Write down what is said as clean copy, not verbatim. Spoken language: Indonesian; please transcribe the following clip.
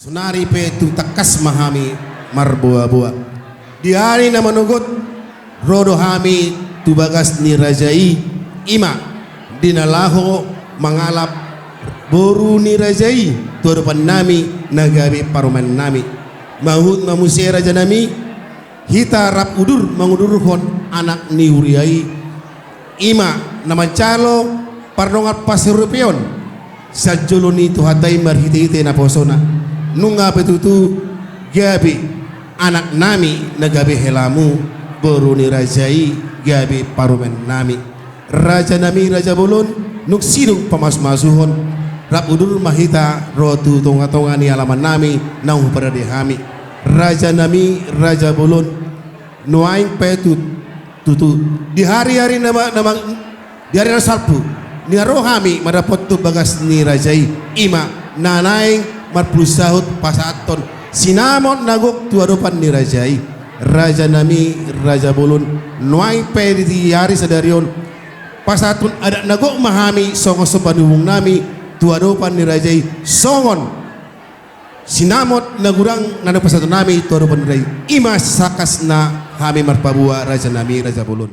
Sunari pe tu takas mahami marbua-bua. Di hari na manugot rodo hami tu bagas ni rajai ima dinalaho mangalap boru ni rajai tu hadapan nami nagabi paruman nami mahut mamusia raja nami hita rap udur mangudurhon anak ni uriai ima nama calo pardongat pasirupion sajuluni tu hatai marhiti na posona nunga petutu gabi anak nami nagabi helamu boruni rajai gabi parumen nami raja nami raja bolon nuk sinung pamas-masuhon rap udur mahita rotu tonga-tonga ni alaman nami nau pada dehami raja nami raja bolon nuaing petut tutu di hari-hari di hari salpu ni rohami madapat tu bagas ni rajai ima nanaing marplusahut pasaton sinamon nagok tu adopan ni rajai raja nami raja bolon nuai pe di hari sadarion pasatun ada nagok mahami songo sopanubung nami tu adopan ni rajai songon sinamot nagurang nana pasatun nami tu adopan ni rajai ima sakas na hami marpabua raja nami raja bolon.